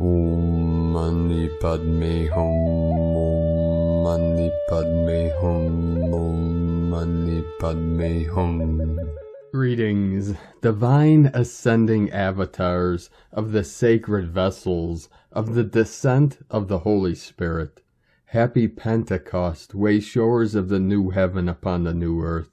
Om Mani Padme Hum. Om Mani Padme Hum. Om Mani Padme Hum. Greetings, divine ascending avatars of the sacred vessels of the descent of the Holy Spirit. Happy Pentecost, way showers of the new heaven upon the new earth.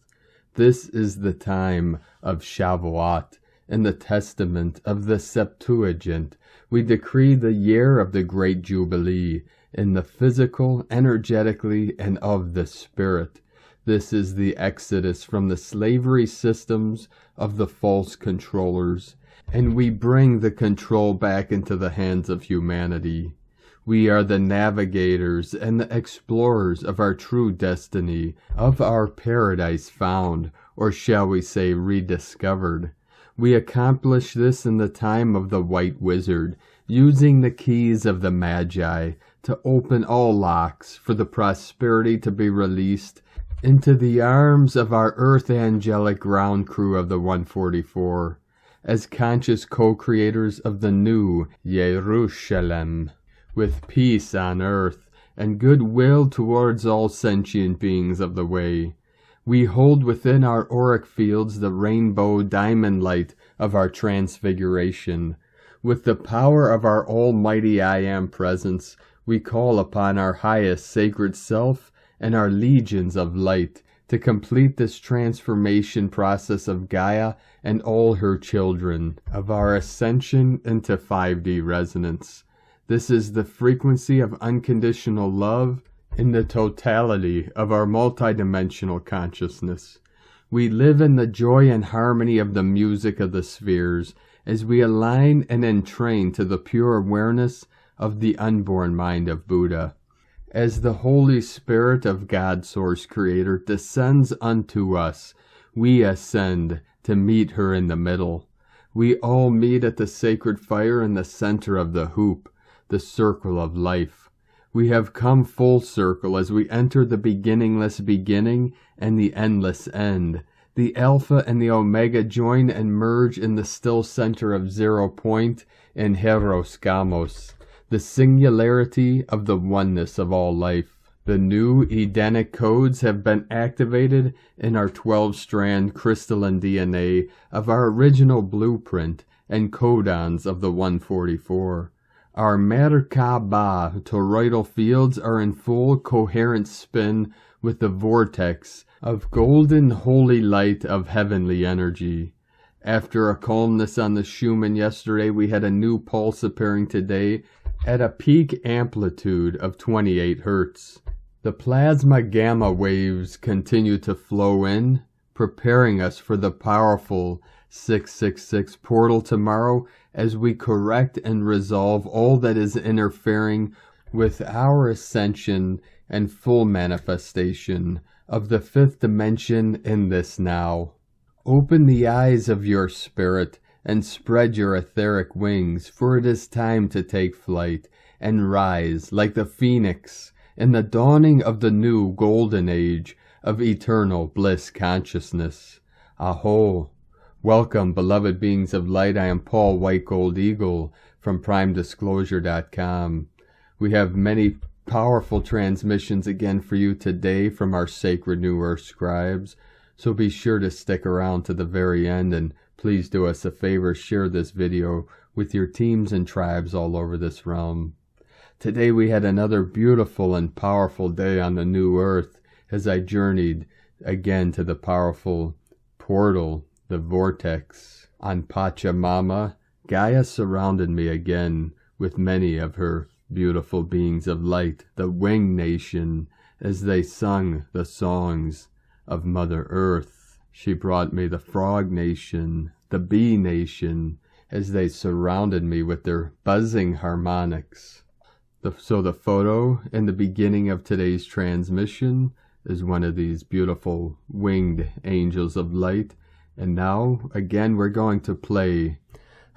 This is the time of Shavuot. In the testament of the Septuagint, we decree the year of the Great Jubilee in the physical, energetically, and of the spirit. This is the exodus from the slavery systems of the false controllers, and we bring the control back into the hands of humanity. We are the navigators and the explorers of our true destiny, of our paradise found, or shall we say rediscovered. We accomplish this in the time of the White Wizard, using the keys of the Magi to open all locks for the prosperity to be released into the arms of our earth angelic ground crew of the 144, as conscious co-creators of the new Jerusalem, with peace on earth and goodwill towards all sentient beings of the way. We hold within our auric fields the rainbow diamond light of our transfiguration. With the power of our almighty I Am presence, we call upon our highest sacred self and our legions of light to complete this transformation process of Gaia and all her children, of our ascension into 5D resonance. This is the frequency of unconditional love in the totality of our multidimensional consciousness. We live in the joy and harmony of the music of the spheres as we align and entrain to the pure awareness of the unborn mind of Buddha. As the Holy Spirit of God Source Creator descends unto us, we ascend to meet her in the middle. We all meet at the sacred fire in the center of the hoop, the circle of life. We have come full circle as we enter the beginningless beginning and the endless end. The Alpha and the Omega join and merge in the still center of 0 point in Heros Gamos, the singularity of the oneness of all life. The new Edenic codes have been activated in our 12-strand crystalline DNA of our original blueprint and codons of the 144. Our Merkaba toroidal fields are in full coherent spin with the vortex of golden holy light of heavenly energy. After a calmness on the Schumann yesterday, we had a new pulse appearing today at a peak amplitude of 28 Hertz. The plasma gamma waves continue to flow in, preparing us for the powerful 666 portal tomorrow as we correct and resolve all that is interfering with our ascension and full manifestation of the fifth dimension in this now. Open the eyes of your spirit and spread your etheric wings, for it is time to take flight and rise like the phoenix in the dawning of the new golden age of eternal bliss consciousness. Aho! Welcome, beloved beings of light. I am Paul White Gold Eagle from PrimeDisclosure.com. We have many powerful transmissions again for you today from our sacred New Earth scribes, so be sure to stick around to the very end, and please do us a favor, share this video with your teams and tribes all over this realm. Today we had another beautiful and powerful day on the New Earth as I journeyed again to the powerful portal, the vortex. On Pachamama, Gaia surrounded me again with many of her beautiful beings of light, the Wing Nation, as they sung the songs of Mother Earth. She brought me the Frog Nation, the Bee Nation, as they surrounded me with their buzzing harmonics. So the photo in the beginning of today's transmission is one of these beautiful winged angels of light. And now, again, we're going to play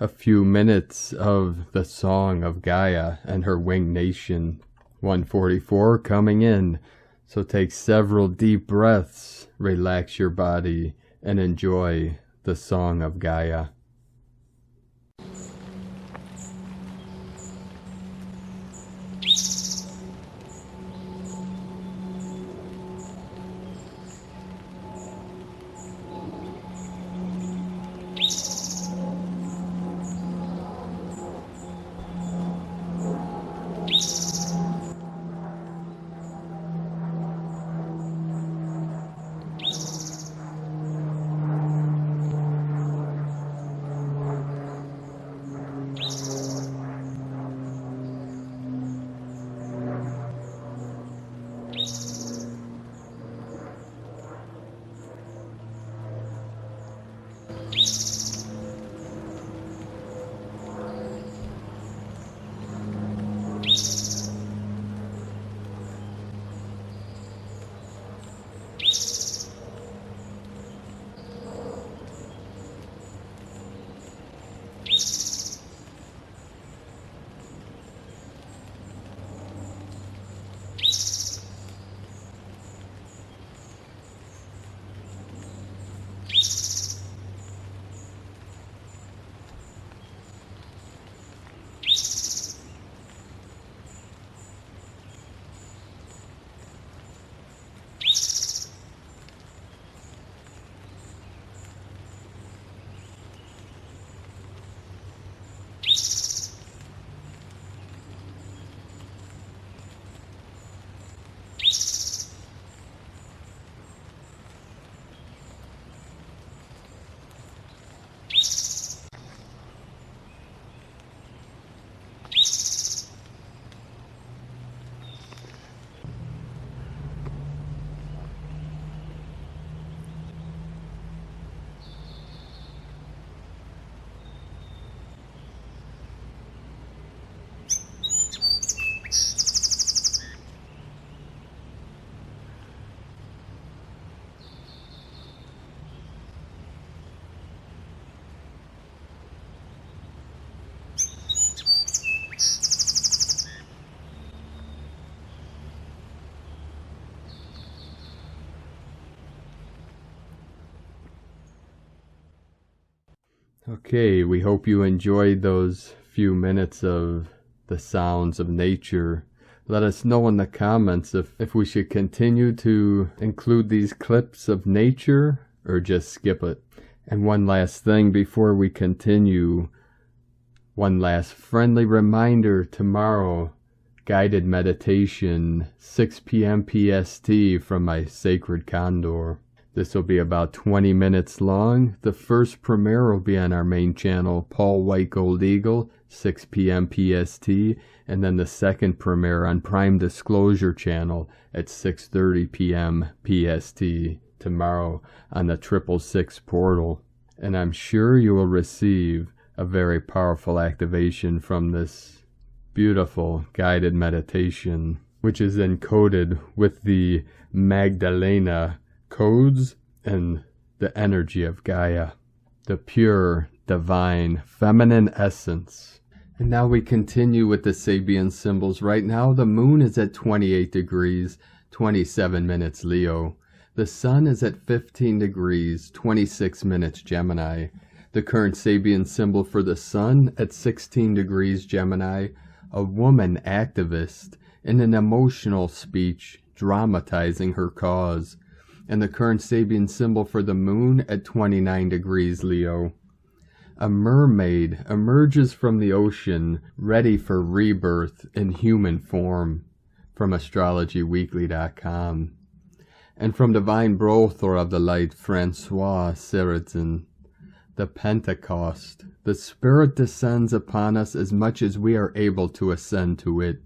a few minutes of the song of Gaia and her Winged Nation. 144 coming in. So take several deep breaths, relax your body, and enjoy the song of Gaia. Okay, we hope you enjoyed those few minutes of the sounds of nature. Let us know in the comments if we should continue to include these clips of nature or just skip it. And one last thing before we continue, one last friendly reminder: tomorrow, guided meditation, 6 p.m. PST from my sacred Condor. This will be about 20 minutes long. The first premiere will be on our main channel, Paul White Gold Eagle, 6 p.m. PST, and then the second premiere on Prime Disclosure channel at 6:30 p.m. PST tomorrow on the 666 portal. And I'm sure you will receive a very powerful activation from this beautiful guided meditation, which is encoded with the Magdalena codes and the energy of Gaia, the pure, divine, feminine essence. And now we continue with the Sabian symbols. Right now, the moon is at 28 degrees, 27 minutes Leo. The sun is at 15 degrees, 26 minutes Gemini. The current Sabian symbol for the sun at 16 degrees Gemini, a woman activist in an emotional speech dramatizing her cause. And the current Sabian symbol for the moon at 29 degrees Leo. A mermaid emerges from the ocean, ready for rebirth in human form, from astrologyweekly.com. And from Divine Brothor of the Light, Francois Seratzin. The Pentecost. The Spirit descends upon us as much as we are able to ascend to it.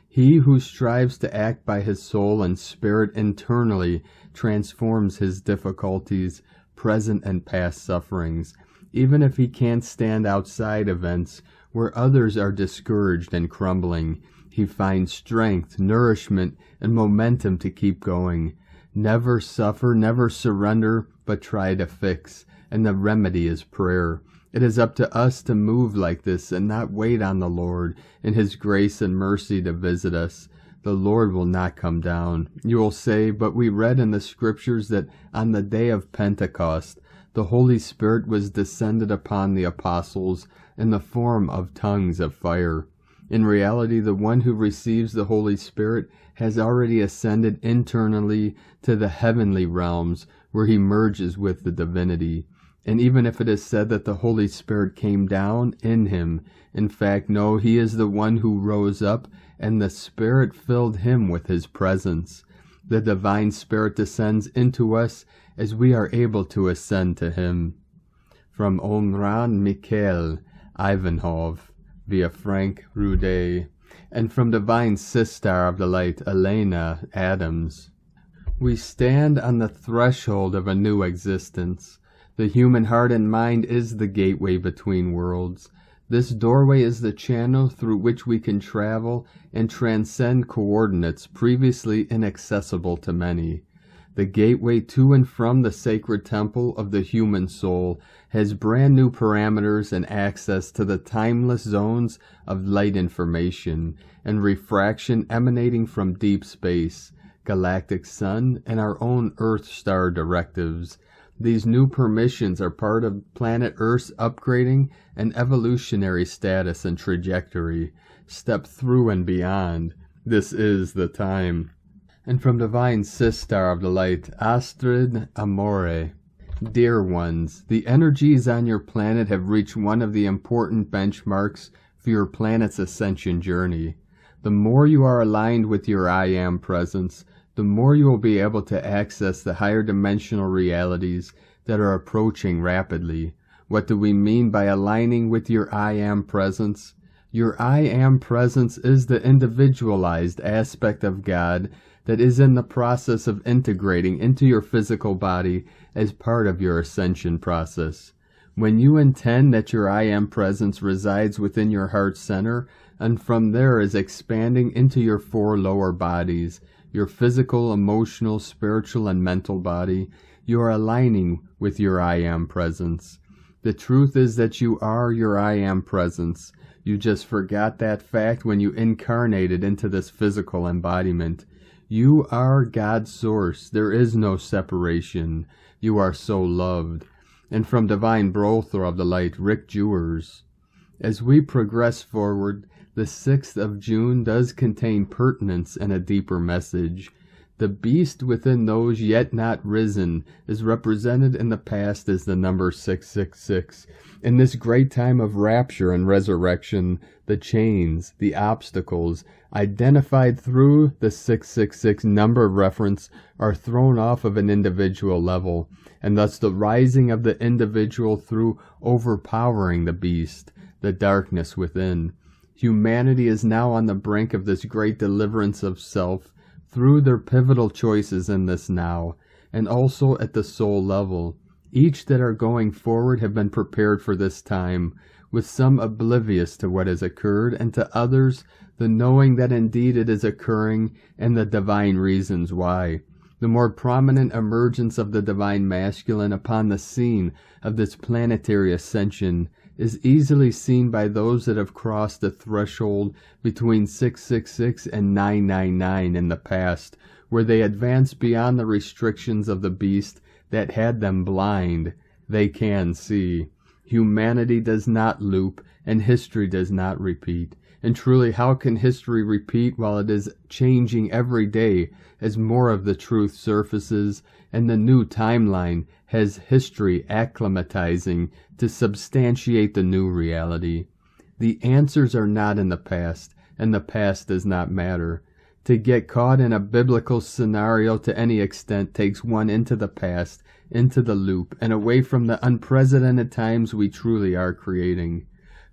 He who strives to act by his soul and spirit internally transforms his difficulties, present and past sufferings, even if he can't stand outside events where others are discouraged and crumbling. He finds strength, nourishment, and momentum to keep going. Never suffer, never surrender, but try to fix, and the remedy is prayer. It is up to us to move like this and not wait on the Lord in His grace and mercy to visit us. The Lord will not come down. You will say, but we read in the scriptures that on the day of Pentecost, the Holy Spirit was descended upon the apostles in the form of tongues of fire. In reality, the one who receives the Holy Spirit has already ascended internally to the heavenly realms, where he merges with the divinity. And even if it is said that the Holy Spirit came down in him, in fact, no, he is the one who rose up, and the Spirit filled him with his presence. The Divine Spirit descends into us as we are able to ascend to him. From Omran Mikhail Ivanov, via Frank Rude, and from Divine Sister of the Light, Elena Adams. We stand on the threshold of a new existence. The human heart and mind is the gateway between worlds. This doorway is the channel through which we can travel and transcend coordinates previously inaccessible to many. The gateway to and from the sacred temple of the human soul has brand new parameters and access to the timeless zones of light information and refraction emanating from deep space, galactic sun, and our own Earth star directives. These new permissions are part of planet Earth's upgrading and evolutionary status and trajectory. Step through and beyond. This is the time. And from Divine Sister of the Light, Astrid Amore. Dear ones, the energies on your planet have reached one of the important benchmarks for your planet's ascension journey. The more you are aligned with your I Am presence, the more you will be able to access the higher dimensional realities that are approaching rapidly. What do we mean by aligning with your I Am presence? Your I Am presence is the individualized aspect of God that is in the process of integrating into your physical body as part of your ascension process. When you intend that your I Am presence resides within your heart center, and from there is expanding into your 4 lower bodies, your physical, emotional, spiritual, and mental body, you are aligning with your I Am presence. The truth is that you are your I Am presence. You just forgot that fact when you incarnated into this physical embodiment. You are God's source. There is no separation. You are so loved. And from Divine Brother of the Light, Rick Jewers. As we progress forward, the 6th of June does contain pertinence and a deeper message. The beast within those yet not risen is represented in the past as the number 666. In this great time of rapture and resurrection, the chains, the obstacles, identified through the 666 number reference are thrown off of an individual level, and thus the rising of the individual through overpowering the beast, the darkness within. Humanity is now on the brink of this great deliverance of self through their pivotal choices in this now, and also at the soul level. Each that are going forward have been prepared for this time, with some oblivious to what has occurred, and to others the knowing that indeed it is occurring and the divine reasons why. The more prominent emergence of the divine masculine upon the scene of this planetary ascension is easily seen by those that have crossed the threshold between 666 and 999 in the past, where they advance beyond the restrictions of the beast that had them blind. They can see. Humanity does not loop, and history does not repeat. And truly, how can history repeat while it is changing every day as more of the truth surfaces, and the new timeline has history acclimatizing to substantiate the new reality? The answers are not in the past, and the past does not matter. To get caught in a biblical scenario to any extent takes one into the past, into the loop, and away from the unprecedented times we truly are creating.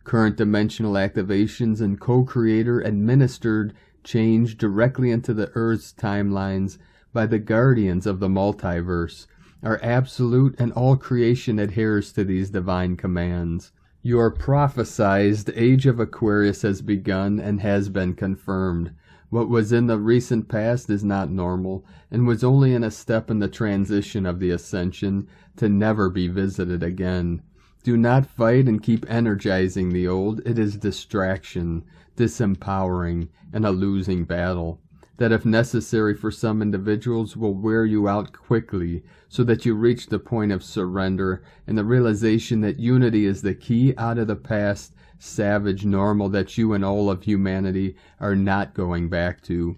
Current dimensional activations and co-creator administered change directly into the Earth's timelines by the guardians of the multiverse are absolute, and all creation adheres to these divine commands. Your prophesized age of Aquarius has begun and has been confirmed. What was in the recent past is not normal, and was only in a step in the transition of the ascension to never be visited again. Do not fight and keep energizing the old. It is distraction, disempowering, and a losing battle. That if necessary for some individuals will wear you out quickly, so that you reach the point of surrender and the realization that unity is the key out of the past savage normal that you and all of humanity are not going back to.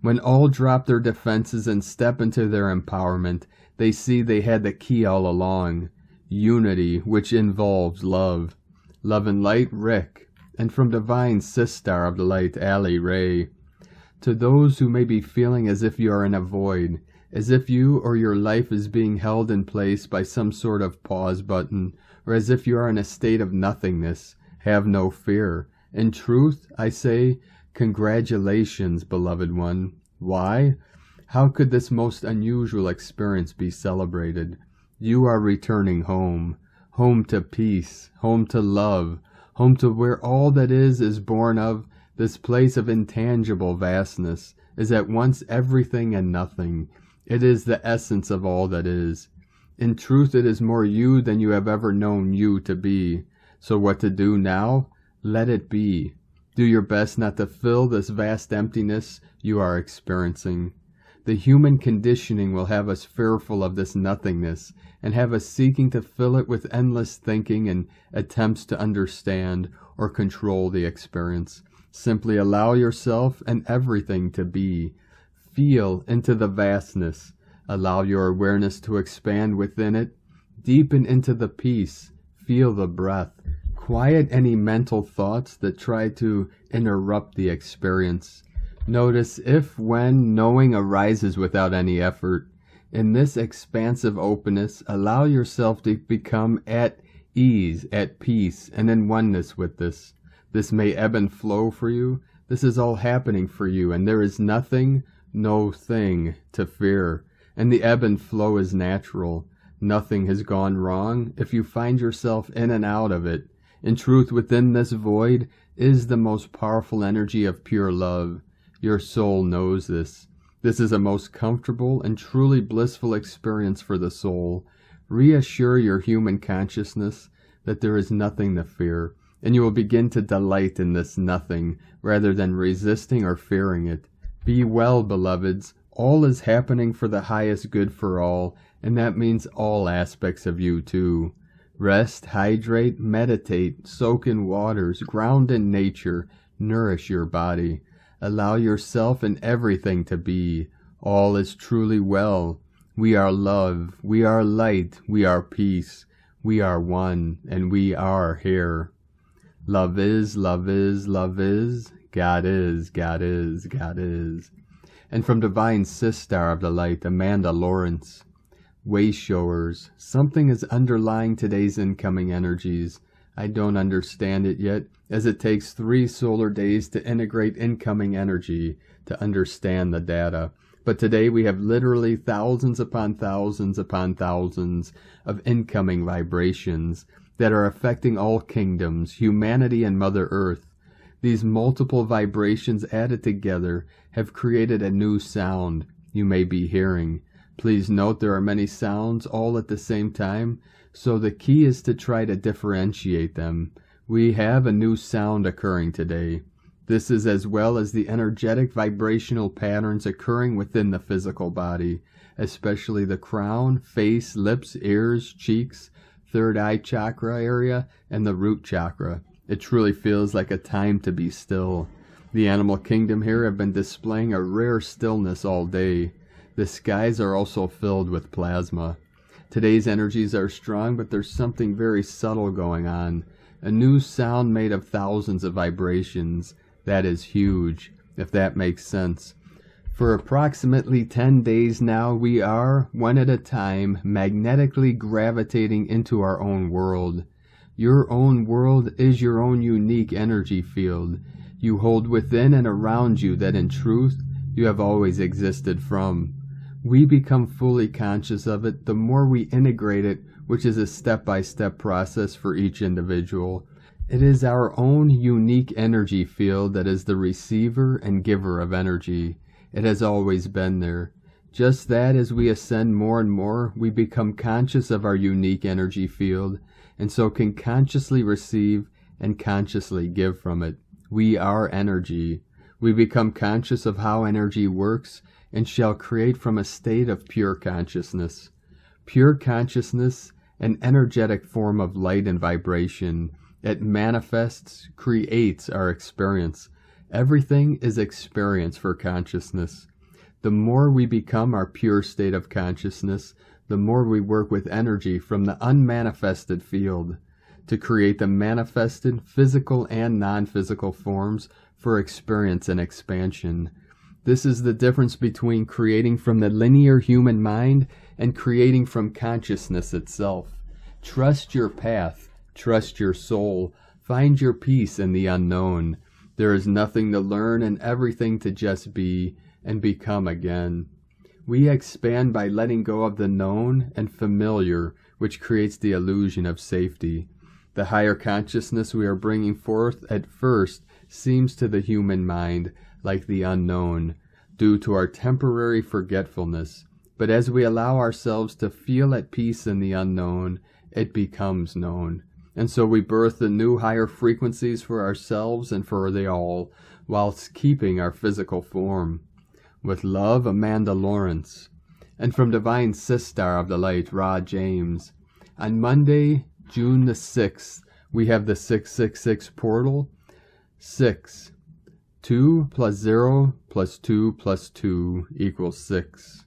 When all drop their defenses and step into their empowerment, they see they had the key all along. Unity, which involves love. Love and light, Rick. And from divine Sistar of the light, Allie Ray. To those who may be feeling as if you are in a void, as if you or your life is being held in place by some sort of pause button, or as if you are in a state of nothingness, have no fear. In truth, I say, congratulations, beloved one. Why? How could this most unusual experience be celebrated? You are returning home. Home to peace, home to love, home to where all that is born of. This place of intangible vastness is at once everything and nothing. It is the essence of all that is. In truth, it is more you than you have ever known you to be. So what to do now? Let it be. Do your best not to fill this vast emptiness you are experiencing. The human conditioning will have us fearful of this nothingness and have us seeking to fill it with endless thinking and attempts to understand or control the experience. Simply allow yourself and everything to be. Feel into the vastness. Allow your awareness to expand within it. Deepen into the peace. Feel the breath. Quiet any mental thoughts that try to interrupt the experience. Notice if, when, knowing arises without any effort. In this expansive openness, allow yourself to become at ease, at peace, and in oneness with this. This may ebb and flow for you. This is all happening for you, and there is nothing, no thing to fear. And the ebb and flow is natural. Nothing has gone wrong if you find yourself in and out of it. In truth, within this void is the most powerful energy of pure love. Your soul knows this. This is a most comfortable and truly blissful experience for the soul. Reassure your human consciousness that there is nothing to fear, and you will begin to delight in this nothing rather than resisting or fearing it. Be well, beloveds. All is happening for the highest good for all, and that means all aspects of you too. Rest, hydrate, meditate, soak in waters, ground in nature, nourish your body. Allow yourself and everything to be. All is truly well. We are love, we are light, we are peace, we are one, and we are here. Love is, love is, love is. God is, God is, God is. And from divine Sistar of the light, Amanda Lawrence. Way showers. Something is underlying today's incoming energies. I don't understand it yet, as it takes 3 solar days to integrate incoming energy to understand the data. But today we have literally thousands upon thousands upon thousands of incoming vibrations that are affecting all kingdoms, humanity, and Mother Earth. These multiple vibrations added together have created a new sound you may be hearing. Please note there are many sounds all at the same time, so the key is to try to differentiate them. We have a new sound occurring today. This is as well as the energetic vibrational patterns occurring within the physical body, especially the crown, face, lips, ears, cheeks, third eye chakra area, and the root chakra. It truly feels like a time to be still. The animal kingdom here have been displaying a rare stillness all day. The skies are also filled with plasma. Today's energies are strong, but there's something very subtle going on. A new sound made of thousands of vibrations. That is huge, if that makes sense. For approximately 10 days now, we are, one at a time, magnetically gravitating into our own world. Your own world is your own unique energy field. You hold within and around you that in truth you have always existed from. We become fully conscious of it the more we integrate it, which is a step-by-step process for each individual. It is our own unique energy field that is the receiver and giver of energy. It has always been there. Just that as we ascend more and more, we become conscious of our unique energy field, and so can consciously receive and consciously give from it. We are energy. We become conscious of how energy works and shall create from a state of pure consciousness. Pure consciousness, an energetic form of light and vibration, It manifests, creates our experience. Everything is experience for consciousness. The more we become our pure state of consciousness, the more we work with energy from the unmanifested field to create the manifested physical and non-physical forms for experience and expansion. This is the difference between creating from the linear human mind and creating from consciousness itself. Trust your path, trust your soul, find your peace in the unknown. There is nothing to learn and everything to just be and become again. We expand by letting go of the known and familiar, which creates the illusion of safety. The higher consciousness we are bringing forth at first seems to the human mind like the unknown, due to our temporary forgetfulness. But as we allow ourselves to feel at peace in the unknown, it becomes known. And so we birth the new higher frequencies for ourselves and for the all, whilst keeping our physical form. With love, Amanda Lawrence. And from Divine Sistar of the Light, Ra James. On Monday, June the 6th, we have the 666 portal. 6. 2 plus 0 plus 2 plus 2 equals 6.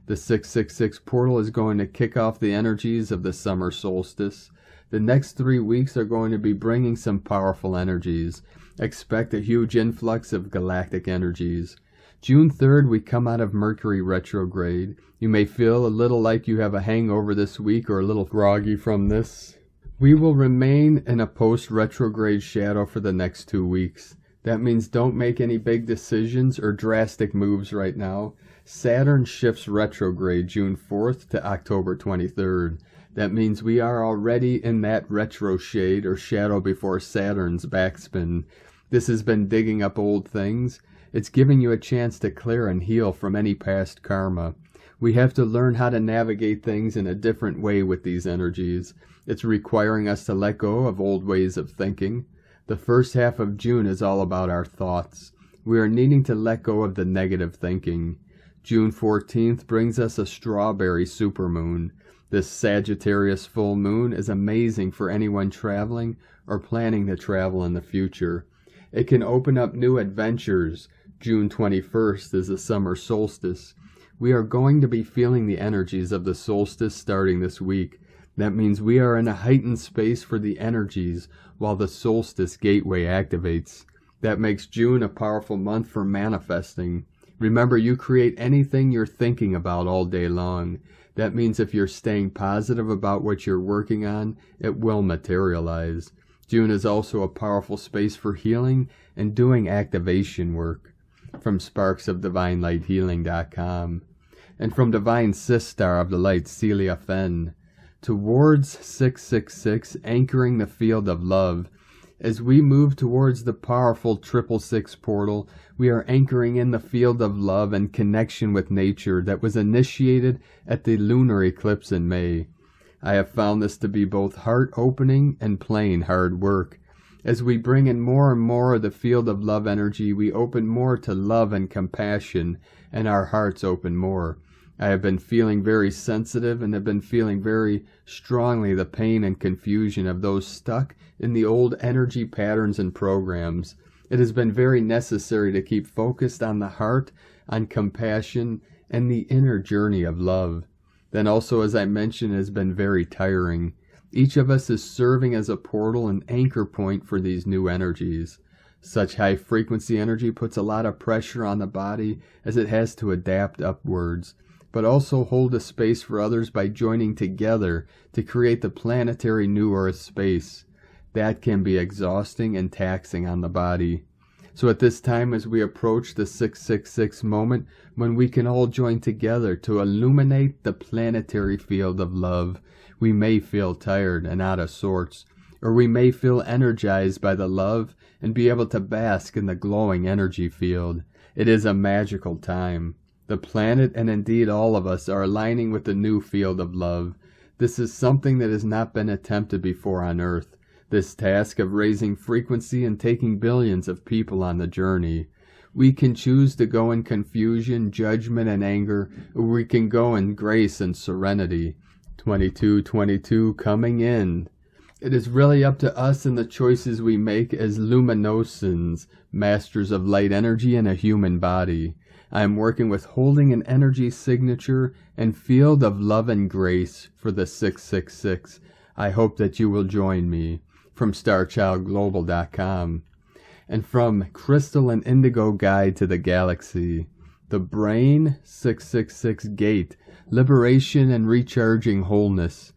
The 666 portal is going to kick off the energies of the summer solstice. The next 3 weeks are going to be bringing some powerful energies. Expect a huge influx of galactic energies. June 3rd, we come out of Mercury retrograde. You may feel a little like you have a hangover this week or a little groggy from this. We will remain in a post-retrograde shadow for the next 2 weeks. That means don't make any big decisions or drastic moves right now. Saturn shifts retrograde June 4th to October 23rd. That means we are already in that retro shade or shadow before Saturn's backspin. This has been digging up old things. It's giving you a chance to clear and heal from any past karma. We have to learn how to navigate things in a different way with these energies. It's requiring us to let go of old ways of thinking. The first half of June is all about our thoughts. We are needing to let go of the negative thinking. June 14th brings us a strawberry supermoon. This Sagittarius full moon is amazing for anyone traveling or planning to travel in the future. It can open up new adventures. June 21st is the summer solstice. We are going to be feeling the energies of the solstice starting this week. That means we are in a heightened space for the energies while the solstice gateway activates. That makes June a powerful month for manifesting. Remember, you create anything you're thinking about all day long. That means if you're staying positive about what you're working on, it will materialize. June is also a powerful space for healing and doing activation work. From sparksofdivinelighthealing.com. And from Divine Sistar of the Light, Celia Fenn. Towards 666, anchoring the field of love. As we move towards the powerful 666 portal, we are anchoring in the field of love and connection with nature that was initiated at the lunar eclipse in May. I have found this to be both heart-opening and plain hard work. As we bring in more and more of the field of love energy, we open more to love and compassion, and our hearts open more. I have been feeling very sensitive and have been feeling very strongly the pain and confusion of those stuck in the old energy patterns and programs. It has been very necessary to keep focused on the heart, on compassion, and the inner journey of love. Then also, as I mentioned, it has been very tiring. Each of us is serving as a portal and anchor point for these new energies. Such high frequency energy puts a lot of pressure on the body as it has to adapt upwards, but also hold a space for others by joining together to create the planetary New Earth space. That can be exhausting and taxing on the body. So at this time, as we approach the 666 moment, when we can all join together to illuminate the planetary field of love, we may feel tired and out of sorts, or we may feel energized by the love and be able to bask in the glowing energy field. It is a magical time. The planet and indeed all of us are aligning with the new field of love. This is something that has not been attempted before on Earth. This task of raising frequency and taking billions of people on the journey. We can choose to go in confusion, judgment, and anger, or we can go in grace and serenity. 2222 coming in. It is really up to us and the choices we make as Luminosans, masters of light energy in a human body. I am working with holding an energy signature and field of love and grace for the 666. I hope that you will join me. From StarChildGlobal.com. And from Crystal and Indigo Guide to the Galaxy. The Brain 666 Gate, Liberation and Recharging Wholeness.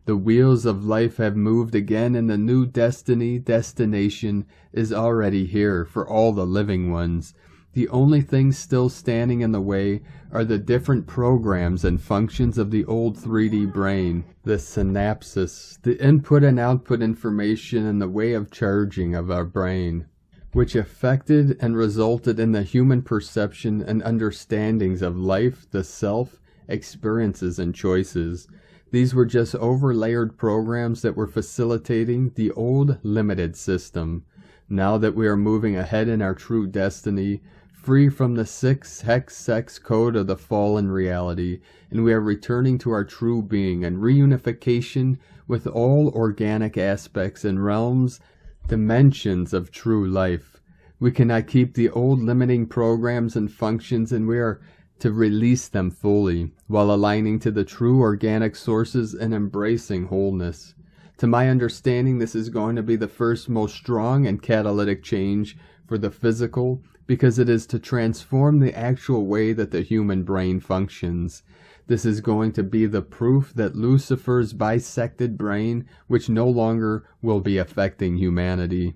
The wheels of life have moved again, and the new destination is already here for all the living ones. The only things still standing in the way are the different programs and functions of the old 3D brain, the synapses, the input and output information and the way of charging of our brain, which affected and resulted in the human perception and understandings of life, the self, experiences, and choices. These were just overlayered programs that were facilitating the old limited system. Now that we are moving ahead in our true destiny, free from the 6 hex sex code of the fallen reality, and we are returning to our true being and reunification with all organic aspects and realms, dimensions of true life. We cannot keep the old limiting programs and functions, and we are to release them fully, while aligning to the true organic sources and embracing wholeness. To my understanding, this is going to be the first most strong and catalytic change for the physical, because it is to transform the actual way that the human brain functions. This is going to be the proof that Lucifer's bisected brain, which no longer will be affecting humanity.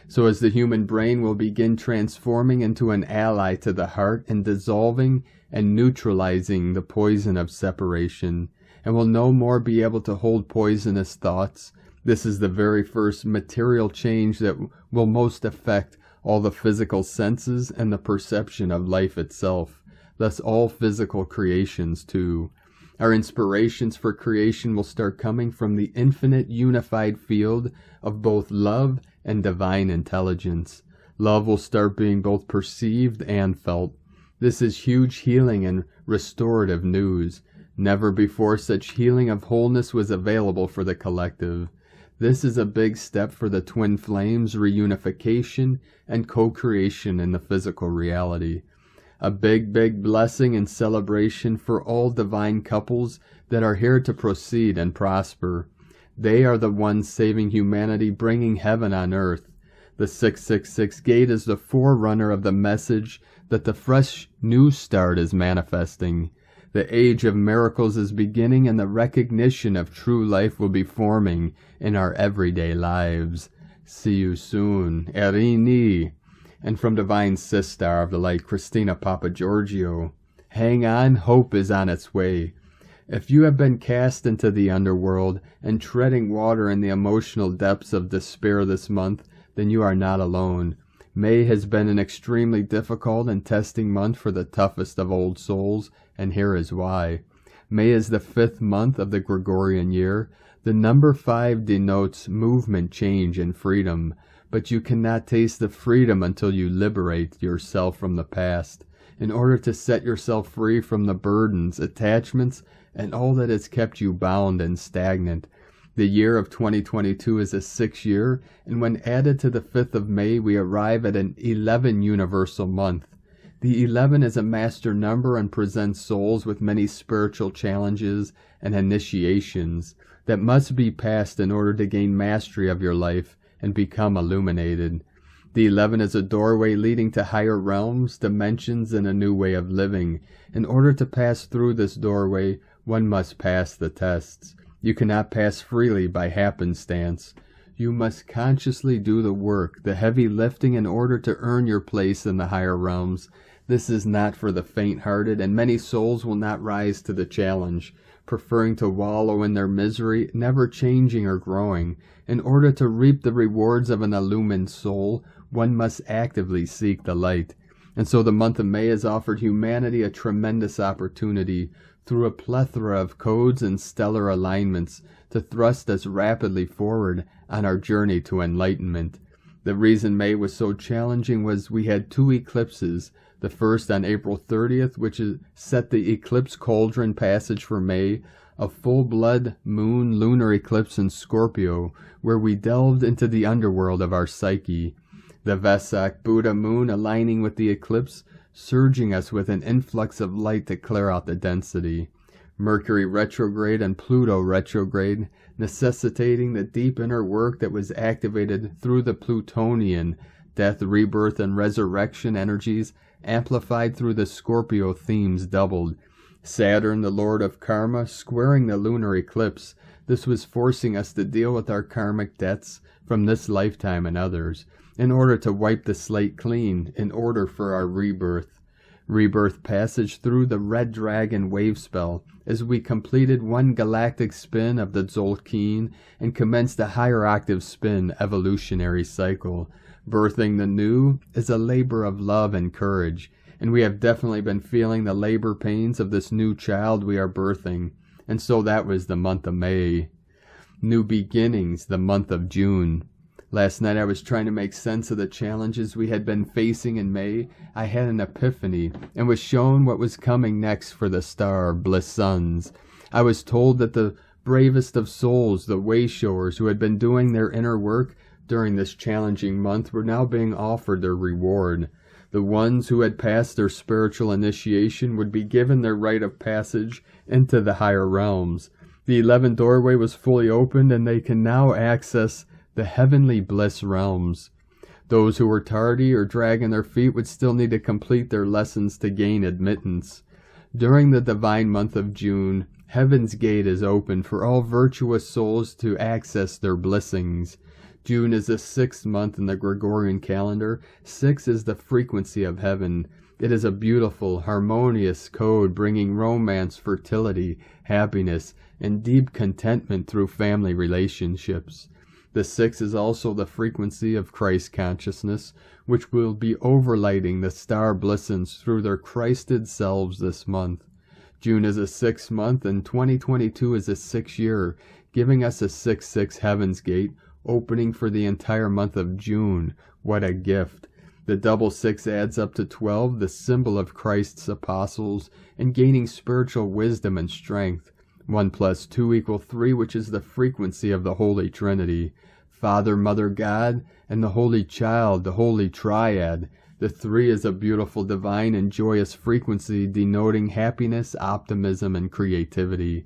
So as the human brain will begin transforming into an ally to the heart and dissolving and neutralizing the poison of separation, and will no more be able to hold poisonous thoughts. This is the very first material change that will most affect all the physical senses and the perception of life itself, thus all physical creations too. Our inspirations for creation will start coming from the infinite unified field of both love and divine intelligence. Love will start being both perceived and felt. This is huge healing and restorative news. Never before such healing of wholeness was available for the collective. This is a big step for the twin flames reunification and co-creation in the physical reality. A big blessing and celebration for all divine couples that are here to proceed and prosper. They are the ones saving humanity, bringing heaven on earth. The 666 gate is the forerunner of the message that the fresh new start is manifesting. The age of miracles is beginning, and the recognition of true life will be forming in our everyday lives. See you soon. Irene. And from Divine Sister of the Light, Christina Papagiorgio. Hang on, hope is on its way. If you have been cast into the underworld and treading water in the emotional depths of despair this month, then you are not alone. May has been an extremely difficult and testing month for the toughest of old souls, and here is why. May is the 5th month of the Gregorian year. The number 5 denotes movement, change, and freedom, but you cannot taste the freedom until you liberate yourself from the past, in order to set yourself free from the burdens, attachments, and all that has kept you bound and stagnant. The year of 2022 is a 6 year, and when added to the 5th of May, we arrive at an 11 universal month. The 11 is a master number and presents souls with many spiritual challenges and initiations that must be passed in order to gain mastery of your life and become illuminated. The 11 is a doorway leading to higher realms, dimensions, and a new way of living. In order to pass through this doorway, one must pass the tests. You cannot pass freely by happenstance. You must consciously do the work, the heavy lifting, in order to earn your place in the higher realms. This is not for the faint-hearted, and many souls will not rise to the challenge, preferring to wallow in their misery, never changing or growing. In order to reap the rewards of an illumined soul, one must actively seek the light. And so the month of May has offered humanity a tremendous opportunity, through a plethora of codes and stellar alignments, to thrust us rapidly forward on our journey to enlightenment. The reason May was so challenging was we had 2 eclipses, the first on April 30th, which set the eclipse cauldron passage for May, a full-blood moon lunar eclipse in Scorpio, where we delved into the underworld of our psyche. The Vesak Buddha moon aligning with the eclipse, surging us with an influx of light to clear out the density. Mercury retrograde and Pluto retrograde, necessitating the deep inner work that was activated through the Plutonian, death, rebirth, and resurrection energies, amplified through the Scorpio themes doubled. Saturn, the lord of karma, squaring the lunar eclipse. This was forcing us to deal with our karmic debts from this lifetime and others, in order to wipe the slate clean, in order for our rebirth. Rebirth passage through the red dragon wave spell, as we completed one galactic spin of the Tzolk'in and commenced a higher octave spin evolutionary cycle. Birthing the new is a labor of love and courage, and we have definitely been feeling the labor pains of this new child we are birthing, and so that was the month of May. New beginnings, the month of June. Last night I was trying to make sense of the challenges we had been facing in May. I had an epiphany, and was shown what was coming next for the star, Bliss Suns. I was told that the bravest of souls, the way-showers who had been doing their inner work during this challenging month, were now being offered their reward. The ones who had passed their spiritual initiation would be given their rite of passage into the higher realms. The 11th doorway was fully opened, and they can now access the heavenly bliss realms. Those who were tardy or dragging their feet would still need to complete their lessons to gain admittance. During the divine month of June, Heaven's gate is open for all virtuous souls to access their blessings. June is the 6th month in the Gregorian calendar. 6 is the frequency of heaven. It is a beautiful, harmonious code bringing romance, fertility, happiness, and deep contentment through family relationships. The 6 is also the frequency of Christ consciousness, which will be overlighting the star blessings through their Christed selves this month. June is a 6th month, and 2022 is a 6th year, giving us a 6-6 Heaven's Gate, opening for the entire month of June. What a gift. The double 6 adds up to 12, the symbol of Christ's apostles, and gaining spiritual wisdom and strength. 1 + 2 = 3, which is the frequency of the Holy Trinity. Father, Mother, God, and the Holy Child, the Holy Triad. The 3 is a beautiful, divine, and joyous frequency denoting happiness, optimism, and creativity.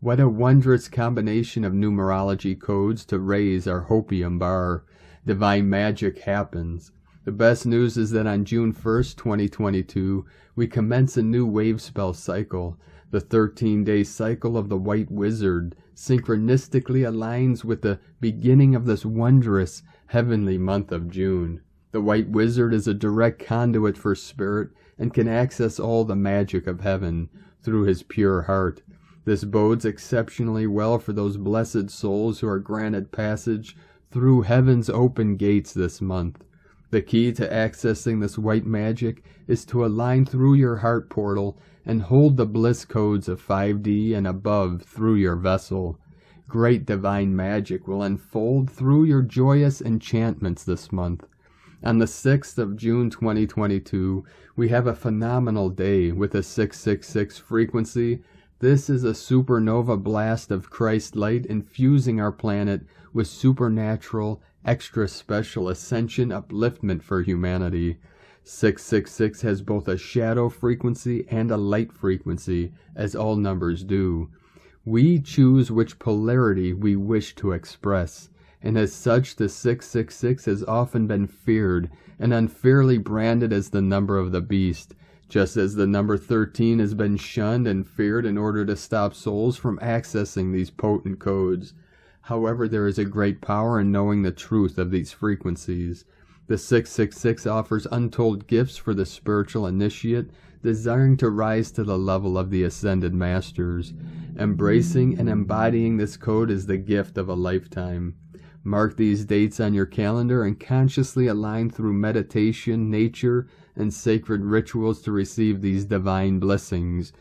What a wondrous combination of numerology codes to raise our hopium bar. Divine magic happens. The best news is that on June 1st, 2022, we commence a new wave spell cycle. The 13-day cycle of the White Wizard synchronistically aligns with the beginning of this wondrous heavenly month of June. The White Wizard is a direct conduit for spirit and can access all the magic of heaven through his pure heart. This bodes exceptionally well for those blessed souls who are granted passage through heaven's open gates this month. The key to accessing this white magic is to align through your heart portal and hold the bliss codes of 5D and above through your vessel. Great divine magic will unfold through your joyous enchantments this month. On the 6th of June 2022, we have a phenomenal day with a 666 frequency. This is a supernova blast of Christ light infusing our planet with supernatural, extra special ascension upliftment for humanity. 666 has both a shadow frequency and a light frequency, as all numbers do. We choose which polarity we wish to express, and as such the 666 has often been feared and unfairly branded as the number of the beast, just as the number 13 has been shunned and feared in order to stop souls from accessing these potent codes. However, there is a great power in knowing the truth of these frequencies. The 666 offers untold gifts for the spiritual initiate desiring to rise to the level of the ascended masters. Embracing and embodying this code is the gift of a lifetime. Mark these dates on your calendar and consciously align through meditation, nature, and sacred rituals to receive these divine blessings.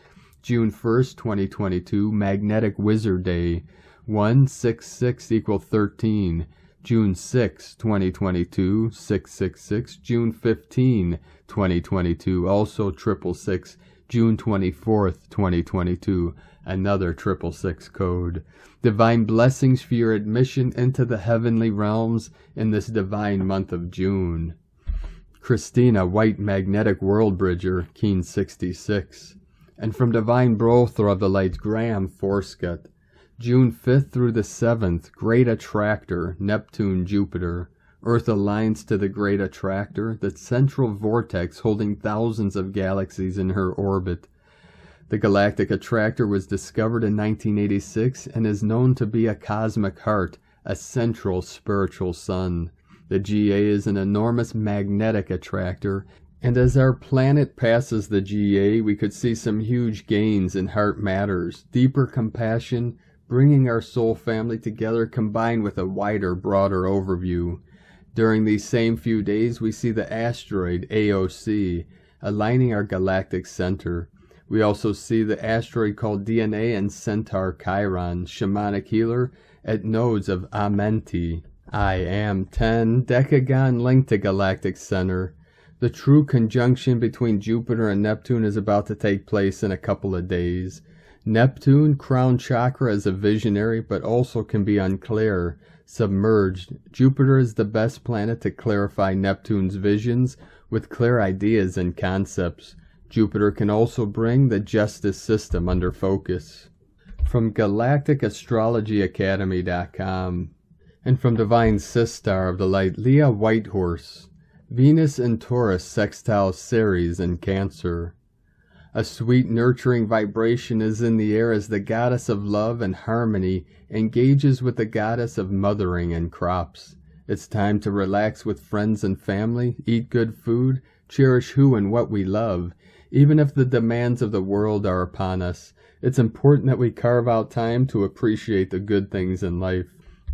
June 1st, 2022, Magnetic Wizard Day. 166 = 13. June 6, 2022, 666. June 15, 2022, also 666. June 24th, 2022, another 666 code. Divine blessings for your admission into the heavenly realms in this divine month of June. Christina, White Magnetic World Bridger, Keen 66. And from Divine Brother of the Light, Graham Forscott, June 5th through the 7th, Great Attractor, Neptune, Jupiter. Earth aligns to the Great Attractor, the central vortex holding thousands of galaxies in her orbit. The galactic attractor was discovered in 1986 and is known to be a cosmic heart, a central spiritual sun. The GA is an enormous magnetic attractor, and as our planet passes the GA, we could see some huge gains in heart matters, deeper compassion, bringing our soul family together combined with a wider, broader overview. During these same few days, we see the asteroid AOC aligning our galactic center. We also see the asteroid called DNA and Centaur Chiron, shamanic healer, at nodes of Amenti. I am 10, Decagon linked to galactic center. The true conjunction between Jupiter and Neptune is about to take place in a couple of days. Neptune, crown chakra, is a visionary, but also can be unclear, submerged. Jupiter is the best planet to clarify Neptune's visions with clear ideas and concepts. Jupiter can also bring the justice system under focus. From GalacticAstrologyAcademy.com. And from Divine Sistar of the Light, Leah Whitehorse, Venus in Taurus sextile Ceres in Cancer. A sweet nurturing vibration is in the air as the goddess of love and harmony engages with the goddess of mothering and crops. It's time to relax with friends and family, eat good food, cherish who and what we love. Even if the demands of the world are upon us, it's important that we carve out time to appreciate the good things in life.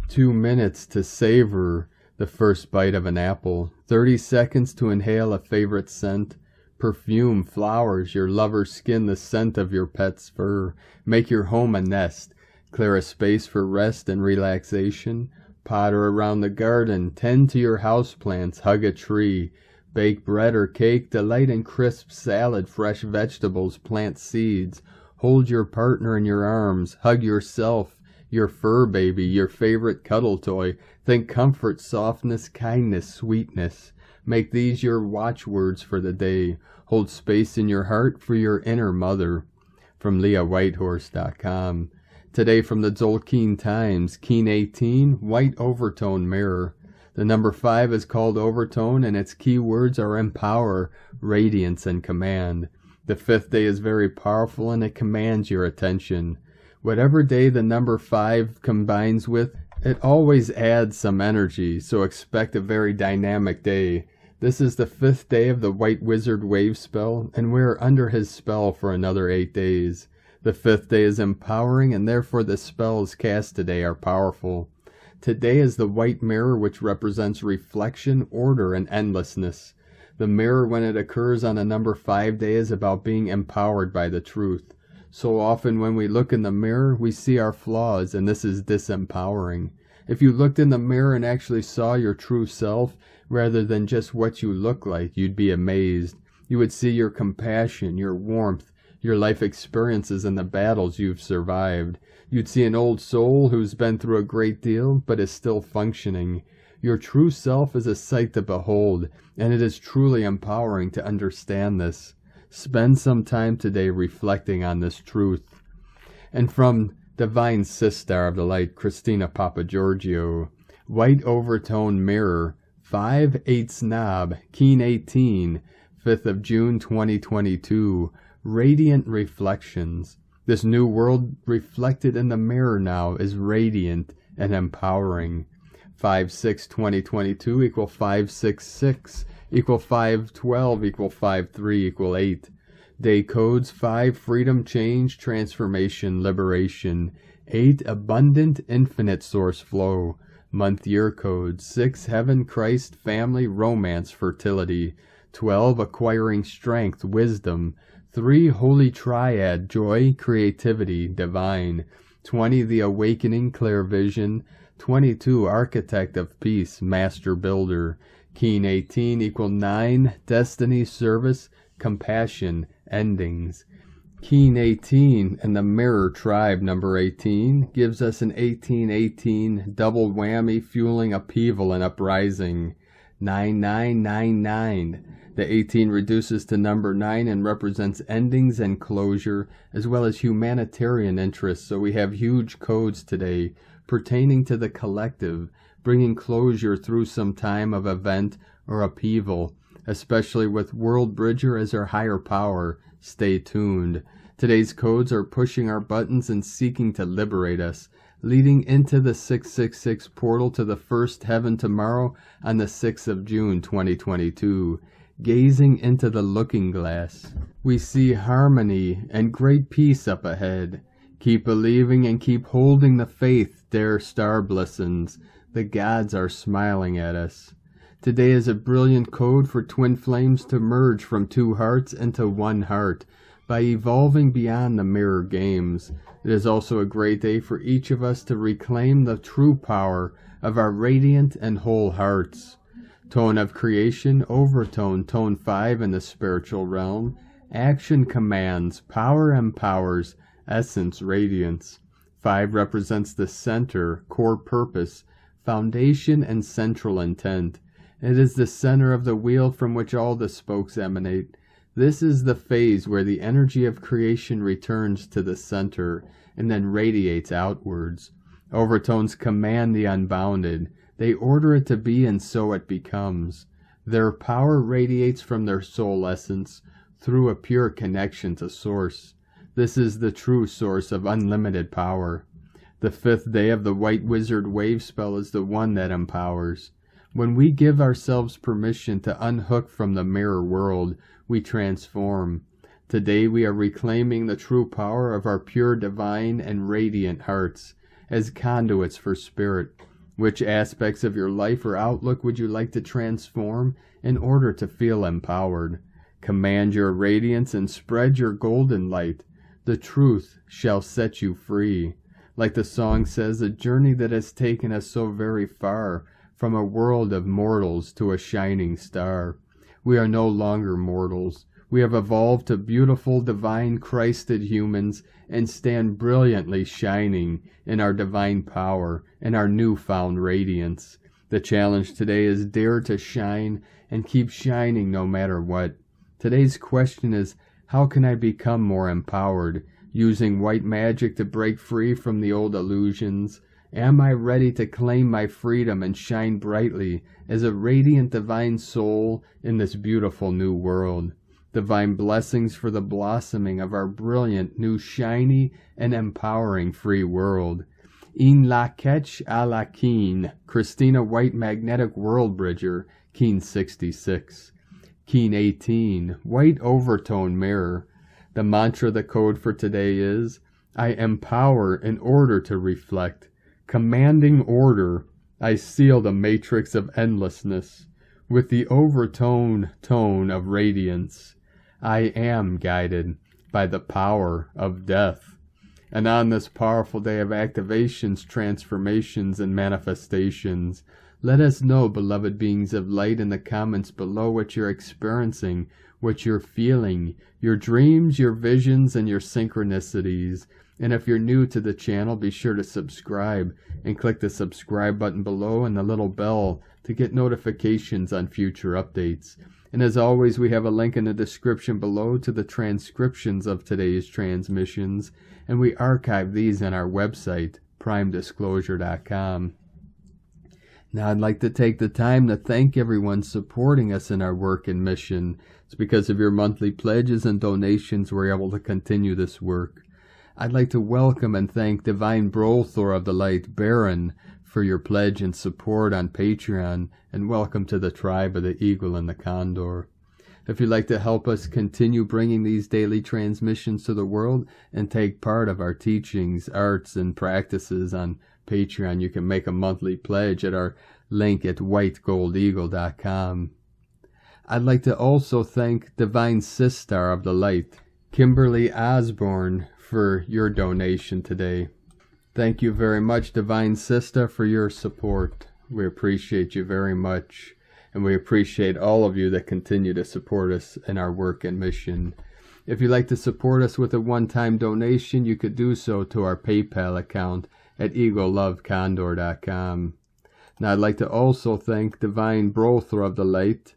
2 minutes to savor the first bite of an apple, 30 seconds to inhale a favorite scent, perfume, flowers, your lover's skin, the scent of your pet's fur. Make your home a nest, clear a space for rest and relaxation, potter around the garden, tend to your houseplants, hug a tree, bake bread or cake, delight in crisp salad, fresh vegetables, plant seeds, hold your partner in your arms, hug yourself, your fur baby, your favorite cuddle toy. Think comfort, softness, kindness, sweetness. Make these your watchwords for the day. Hold space in your heart for your inner mother. From LeahWhitehorse.com. Today from the Tzolk'in Times, Keen 18, White Overtone Mirror. The number 5 is called overtone, and its key words are empower, radiance, and command. The 5th day is very powerful, and it commands your attention. Whatever day the number 5 combines with, it always adds some energy, so expect a very dynamic day. This is the 5th day of the White Wizard Wave spell, and we are under his spell for another 8 days. The 5th day is empowering, and therefore the spells cast today are powerful. Today is the White Mirror, which represents reflection, order, and endlessness. The mirror, when it occurs on a number 5 day, is about being empowered by the truth. So often when we look in the mirror, we see our flaws, and this is disempowering. If you looked in the mirror and actually saw your true self, rather than just what you look like, you'd be amazed. You would see your compassion, your warmth, your life experiences, and the battles you've survived. You'd see an old soul who's been through a great deal, but is still functioning. Your true self is a sight to behold, and it is truly empowering to understand this. Spend some time today reflecting on this truth. And from Divine Sistar of the Light, Christina Papagiorgio, White Overtone Mirror, 5/8 Snob, Keen 18, 5th of June 2022, Radiant Reflections. This new world reflected in the mirror now is radiant and empowering. 5/6/2022 equal 566 equal 512 equal 53 equal 8. Day codes 5 freedom, change, transformation, liberation. 8 abundant, infinite source flow. Month year codes 6 heaven, Christ, family, romance, fertility. 12 acquiring strength, wisdom. 3 holy triad, joy, creativity, divine. 20 the awakening, clear vision. 22 architect of peace, master builder. Keen 18 equal 9 destiny, service, compassion, endings. Keen 18 and the Mirror Tribe number 18 gives us an 1818 double whammy fueling upheaval and uprising. 9999. The 18 reduces to number 9 and represents endings and closure, as well as humanitarian interests. So we have huge codes today pertaining to the collective, bringing closure through some time of event or upheaval, especially with World Bridger as our higher power. Stay tuned. Today's codes are pushing our buttons and seeking to liberate us, leading into the 666 portal to the first heaven tomorrow on the 6th of June 2022. Gazing into the looking glass, we see harmony and great peace up ahead. Keep believing and keep holding the faith, dear star blessings. The gods are smiling at us. Today is a brilliant code for twin flames to merge from two hearts into one heart by evolving beyond the mirror games. It is also a great day for each of us to reclaim the true power of our radiant and whole hearts. Tone of creation, overtone, tone 5 in the spiritual realm. Action commands, power empowers, essence radiance. 5 represents the center, core purpose, foundation, and central intent. It is the center of the wheel from which all the spokes emanate. This is the phase where the energy of creation returns to the center and then radiates outwards. Overtones command the unbounded. They order it to be, and so it becomes. Their power radiates from their soul essence through a pure connection to Source. This is the true source of unlimited power. The 5th day of the White Wizard wave spell is the one that empowers. When we give ourselves permission to unhook from the mirror world, we transform. Today we are reclaiming the true power of our pure, divine, and radiant hearts as conduits for spirit. Which aspects of your life or outlook would you like to transform in order to feel empowered? Command your radiance and spread your golden light. The truth shall set you free. Like the song says, a journey that has taken us so very far, from a world of mortals to a shining star. We are no longer mortals. We have evolved to beautiful, divine, Christed humans and stand brilliantly shining in our divine power and our newfound radiance. The challenge today is dare to shine and keep shining no matter what. Today's question is, how can I become more empowered, using white magic to break free from the old illusions? Am I ready to claim my freedom and shine brightly as a radiant divine soul in this beautiful new world? Divine blessings for the blossoming of our brilliant, new, shiny, and empowering free world. In la ketch a la keen, Christina White Magnetic World Bridger, Keen 66. Keen 18, White Overtone Mirror. The mantra, the code for today is, I empower in order to reflect. Commanding order, I seal the matrix of endlessness with the overtone tone of radiance. I am guided by the power of death. And on this powerful day of activations, transformations, and manifestations, let us know, beloved beings of light, in the comments below what you're experiencing, what you're feeling, your dreams, your visions, and your synchronicities. And if you're new to the channel, be sure to subscribe and click the subscribe button below and the little bell to get notifications on future updates. And as always, we have a link in the description below to the transcriptions of today's transmissions, and we archive these on our website, primedisclosure.com. Now, I'd like to take the time to thank everyone supporting us in our work and mission. It's because of your monthly pledges and donations we're able to continue this work. I'd like to welcome and thank Divine Brolthor of the Light, Baron, for your pledge and support on Patreon, and welcome to the tribe of the Eagle and the Condor. If you'd like to help us continue bringing these daily transmissions to the world and take part of our teachings, arts, and practices on Patreon, you can make a monthly pledge at our link at whitegoldeagle.com. I'd like to also thank Divine Sistar of the Light, Kimberly Osborne, for your donation today. Thank you very much, Divine Sister, for your support. We appreciate you very much, and we appreciate all of you that continue to support us in our work and mission. If you'd like to support us with a one-time donation, you could do so to our PayPal account at egolovecondor.com. Now I'd like to also thank Divine Brother of the Light,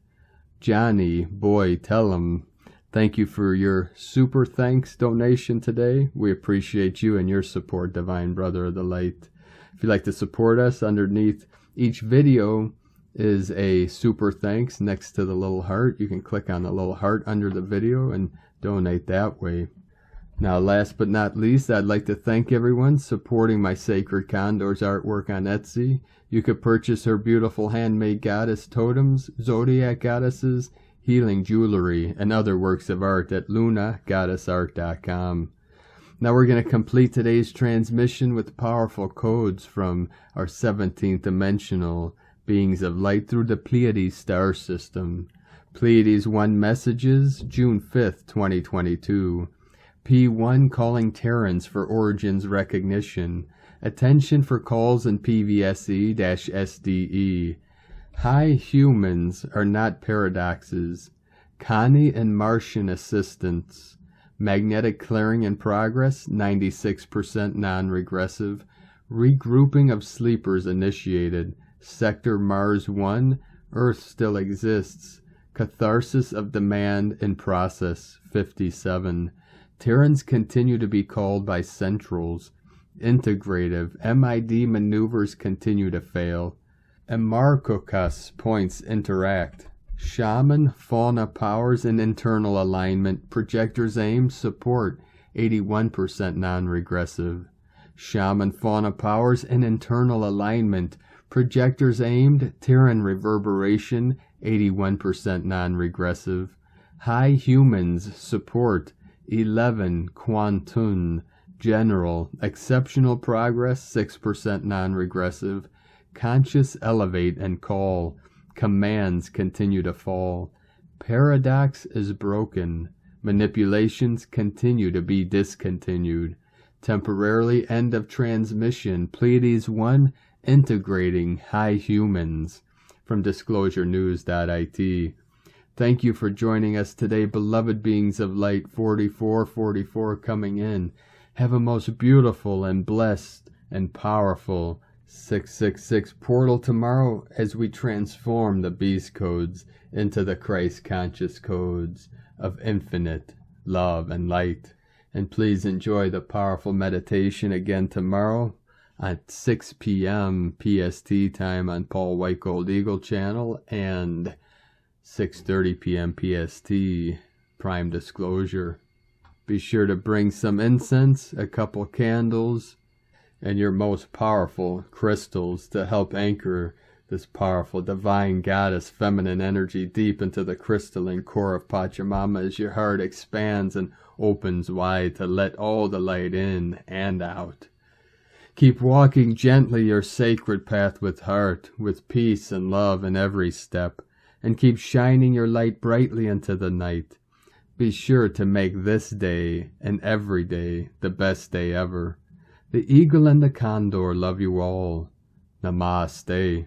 Johnny, boy, tell him. Thank you for your super thanks donation today. We appreciate you and your support, Divine Brother of the Light. If you'd like to support us, underneath each video is a super thanks next to the little heart. You can click on the little heart under the video and donate that way. Now, last but not least, I'd like to thank everyone supporting my Sacred Condor's artwork on Etsy. You could purchase her beautiful handmade goddess totems, zodiac goddesses, healing jewelry, and other works of art at lunagoddessart.com. Now we're going to complete today's transmission with powerful codes from our 17th dimensional beings of light through the Pleiades star system. Pleiades 1 messages, June 5th, 2022. P1 calling Terrans for origins recognition. Attention for calls in PVSE-SDE. High humans are not paradoxes. Connie and Martian assistance. Magnetic clearing in progress, 96% non-regressive. Regrouping of sleepers initiated. Sector Mars 1, Earth still exists. Catharsis of demand in process, 57. Terrans continue to be called by centrals. Integrative, MID maneuvers continue to fail. Emarkokas points interact. Shaman, fauna powers in internal alignment. Projectors aim, support, 81% non-regressive. Shaman, fauna powers in internal alignment. Projectors aimed, Terran reverberation, 81% non-regressive. High humans, support, 11, Quantun. General, exceptional progress, 6% non-regressive. Conscious elevate and call. Commands continue to fall. Paradox is broken. Manipulations continue to be discontinued. Temporarily end of transmission. Pleiades 1 integrating high humans. From disclosurenews.it. Thank you for joining us today, beloved beings of light. 4444 coming in. Have a most beautiful and blessed and powerful 666 portal tomorrow as we transform the beast codes into the Christ conscious codes of infinite love and light. And please enjoy the powerful meditation again tomorrow at 6 p.m. PST time on Paul White Gold Eagle channel and 6:30 p.m. PST Prime Disclosure. Be sure to bring some incense, a couple candles, and your most powerful crystals to help anchor this powerful divine goddess feminine energy deep into the crystalline core of Pachamama as your heart expands and opens wide to let all the light in and out. Keep walking gently your sacred path with heart, with peace and love in every step, and keep shining your light brightly into the night. Be sure to make this day and every day the best day ever. The eagle and the condor love you all. Namaste.